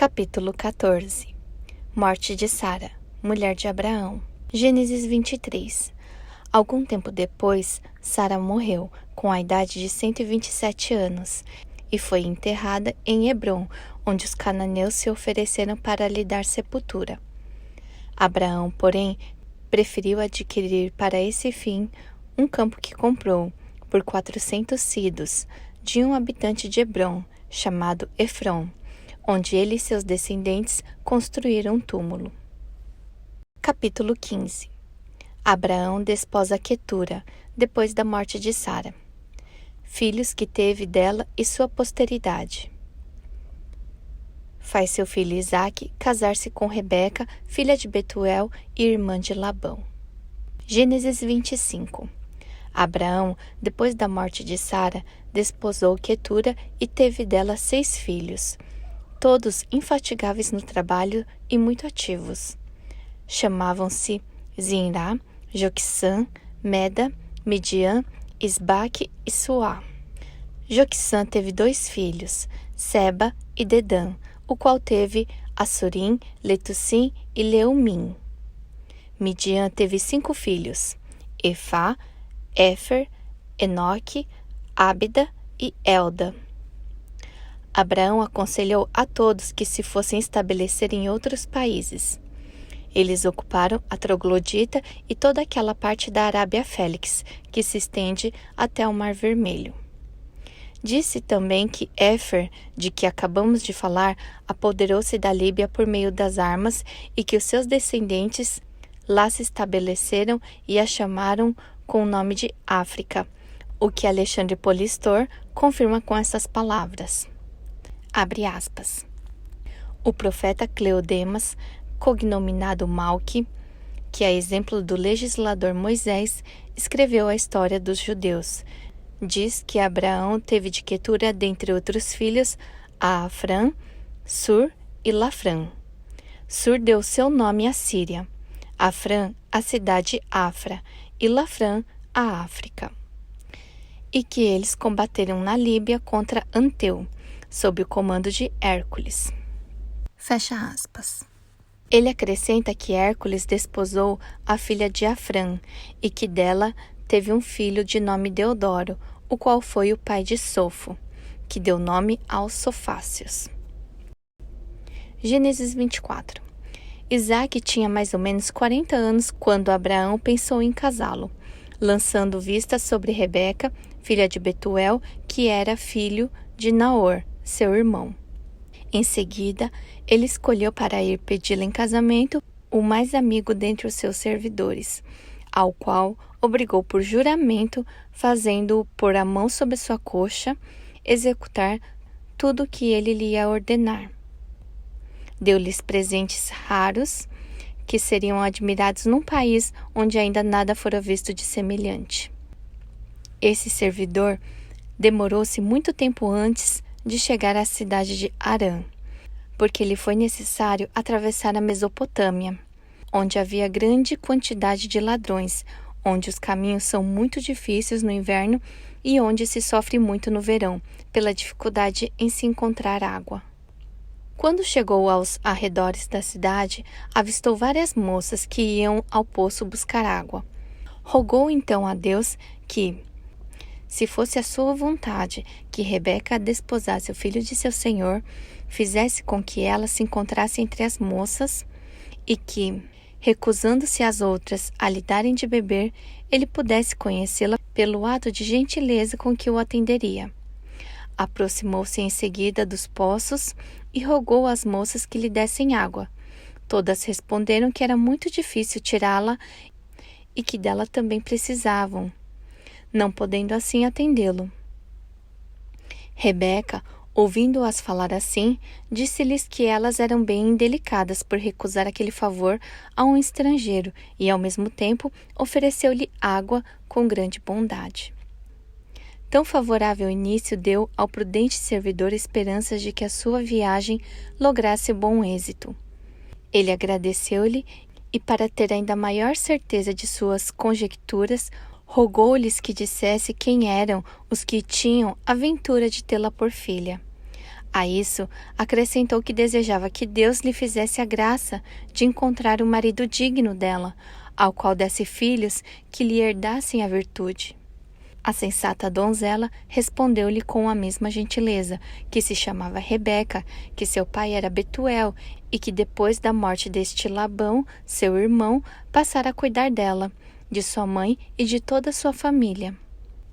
Capítulo 14. Morte de Sara, mulher de Abraão. Gênesis 23. Algum tempo depois, Sara morreu, com a idade de 127 anos, e foi enterrada em Hebrom, onde os cananeus se ofereceram para lhe dar sepultura. Abraão, porém, preferiu adquirir para esse fim um campo que comprou, por 400 sidos, de um habitante de Hebrom, chamado Efrom, onde ele e seus descendentes construíram um túmulo. Capítulo 15. Abraão desposa Quetura, depois da morte de Sara. Filhos que teve dela e sua posteridade. Faz seu filho Isaque casar-se com Rebeca, filha de Betuel e irmã de Labão. Gênesis 25. Abraão, depois da morte de Sara, desposou Quetura e teve dela 6 filhos, todos infatigáveis no trabalho e muito ativos. Chamavam-se Zinrá, Joquissã, Meda, Midian, Isbaque e Suá. Joquissã teve 2 filhos, Seba e Dedã, o qual teve Assurim, Letussim e Leumim. Midian teve 5 filhos, Efá, Éfer, Enoque, Ábida e Elda. Abraão aconselhou a todos que se fossem estabelecer em outros países. Eles ocuparam a Troglodita e toda aquela parte da Arábia Félix, que se estende até o Mar Vermelho. Disse também que Éfer, de que acabamos de falar, apoderou-se da Líbia por meio das armas e que os seus descendentes lá se estabeleceram e a chamaram com o nome de África, o que Alexandre Polistor confirma com essas palavras. Abre aspas. O profeta Cleodemas, cognominado Malque, que é exemplo do legislador Moisés, escreveu a história dos judeus. Diz que Abraão teve de Quetura, dentre outros filhos, a Afrã, Sur e Lafrã. Sur deu seu nome à Síria, Afrã à cidade Afra e Lafrã à África. E que eles combateram na Líbia contra Anteu, sob o comando de Hércules. Fecha aspas. Ele acrescenta que Hércules desposou a filha de Afrã e que dela teve um filho de nome Deodoro, o qual foi o pai de Sofo, que deu nome aos Sofácios. Gênesis 24. Isaque tinha mais ou menos 40 anos quando Abraão pensou em casá-lo, lançando vista sobre Rebeca, filha de Betuel, que era filho de Naor, seu irmão. Em seguida, ele escolheu para ir pedi-la em casamento o mais amigo dentre os seus servidores, ao qual obrigou por juramento, fazendo-o pôr a mão sobre sua coxa, executar tudo o que ele lhe ia ordenar. Deu-lhes presentes raros, que seriam admirados num país onde ainda nada fora visto de semelhante. Esse servidor demorou-se muito tempo antes de chegar à cidade de Harã, porque lhe foi necessário atravessar a Mesopotâmia, onde havia grande quantidade de ladrões, onde os caminhos são muito difíceis no inverno e onde se sofre muito no verão, pela dificuldade em se encontrar água. Quando chegou aos arredores da cidade, avistou várias moças que iam ao poço buscar água. Rogou então a Deus que, se fosse a sua vontade que Rebeca desposasse o filho de seu senhor, fizesse com que ela se encontrasse entre as moças e que, recusando-se as outras a lhe darem de beber, ele pudesse conhecê-la pelo ato de gentileza com que o atenderia. Aproximou-se em seguida dos poços e rogou às moças que lhe dessem água. Todas responderam que era muito difícil tirá-la e que dela também precisavam, não podendo assim atendê-lo. Rebeca, ouvindo-as falar assim, disse-lhes que elas eram bem indelicadas por recusar aquele favor a um estrangeiro e, ao mesmo tempo, ofereceu-lhe água com grande bondade. Tão favorável início deu ao prudente servidor esperanças de que a sua viagem lograsse bom êxito. Ele agradeceu-lhe e, para ter ainda maior certeza de suas conjecturas, rogou-lhes que dissesse quem eram os que tinham a ventura de tê-la por filha. A isso, acrescentou que desejava que Deus lhe fizesse a graça de encontrar um marido digno dela, ao qual desse filhos que lhe herdassem a virtude. A sensata donzela respondeu-lhe com a mesma gentileza, que se chamava Rebeca, que seu pai era Betuel e que depois da morte deste Labão, seu irmão, passara a cuidar dela, de sua mãe e de toda a sua família.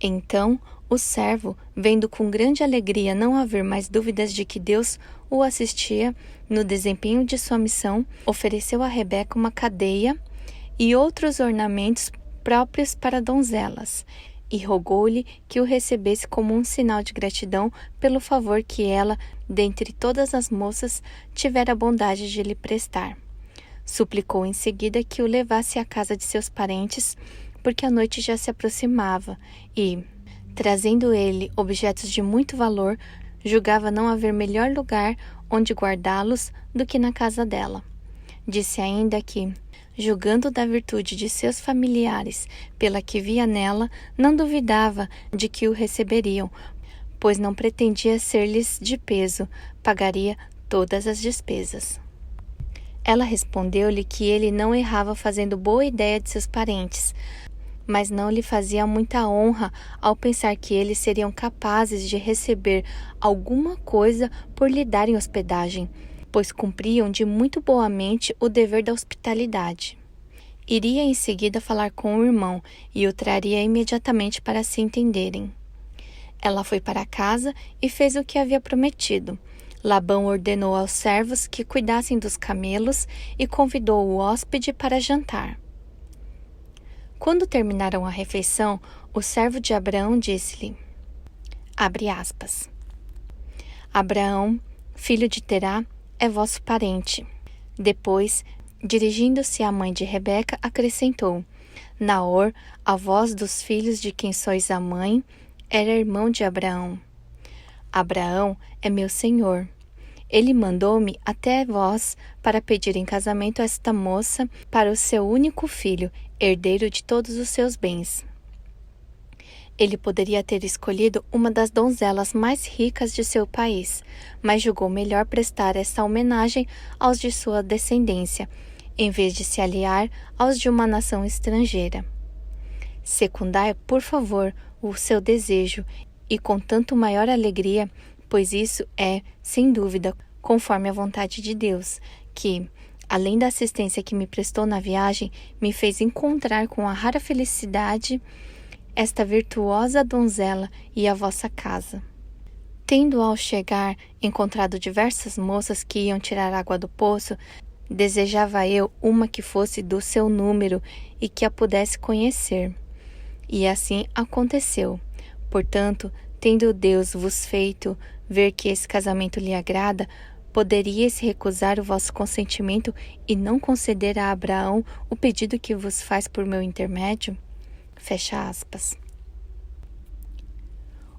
Então, o servo, vendo com grande alegria não haver mais dúvidas de que Deus o assistia no desempenho de sua missão, ofereceu a Rebeca uma cadeia e outros ornamentos próprios para donzelas, e rogou-lhe que o recebesse como um sinal de gratidão pelo favor que ela, dentre todas as moças, tivera a bondade de lhe prestar. Suplicou em seguida que o levasse à casa de seus parentes, porque a noite já se aproximava, e, trazendo ele objetos de muito valor, julgava não haver melhor lugar onde guardá-los do que na casa dela. Disse ainda que, julgando da virtude de seus familiares pela que via nela, não duvidava de que o receberiam, pois não pretendia ser-lhes de peso, pagaria todas as despesas. Ela respondeu-lhe que ele não errava fazendo boa ideia de seus parentes, mas não lhe fazia muita honra ao pensar que eles seriam capazes de receber alguma coisa por lhe darem hospedagem, pois cumpriam de muito boamente o dever da hospitalidade. Iria em seguida falar com o irmão e o traria imediatamente para se entenderem. Ela foi para casa e fez o que havia prometido. Labão ordenou aos servos que cuidassem dos camelos e convidou o hóspede para jantar. Quando terminaram a refeição, o servo de Abraão disse-lhe, abre aspas, Abraão, filho de Terá, é vosso parente. Depois, dirigindo-se à mãe de Rebeca, acrescentou, Naor, avós dos filhos de quem sois a mãe, era irmão de Abraão. Abraão é meu senhor. Ele mandou-me até vós para pedir em casamento esta moça para o seu único filho, herdeiro de todos os seus bens. Ele poderia ter escolhido uma das donzelas mais ricas de seu país, mas julgou melhor prestar essa homenagem aos de sua descendência, em vez de se aliar aos de uma nação estrangeira. Secundai, por favor, o seu desejo, e com tanto maior alegria, pois isso é, sem dúvida, conforme a vontade de Deus, que, além da assistência que me prestou na viagem, me fez encontrar com a rara felicidade esta virtuosa donzela e a vossa casa. Tendo ao chegar encontrado diversas moças que iam tirar água do poço, desejava eu uma que fosse do seu número e que a pudesse conhecer. E assim aconteceu. Portanto, tendo Deus vos feito ver que esse casamento lhe agrada, poderíeis recusar o vosso consentimento e não conceder a Abraão o pedido que vos faz por meu intermédio? Fecha aspas.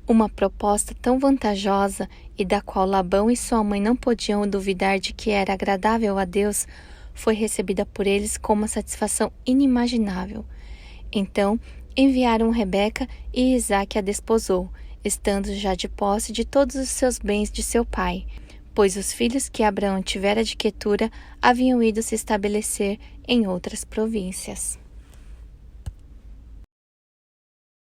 Uma proposta tão vantajosa e da qual Labão e sua mãe não podiam duvidar de que era agradável a Deus, foi recebida por eles com uma satisfação inimaginável. Então, enviaram Rebeca e Isaque a desposou, estando já de posse de todos os seus bens de seu pai, pois os filhos que Abraão tivera de Quetura haviam ido se estabelecer em outras províncias.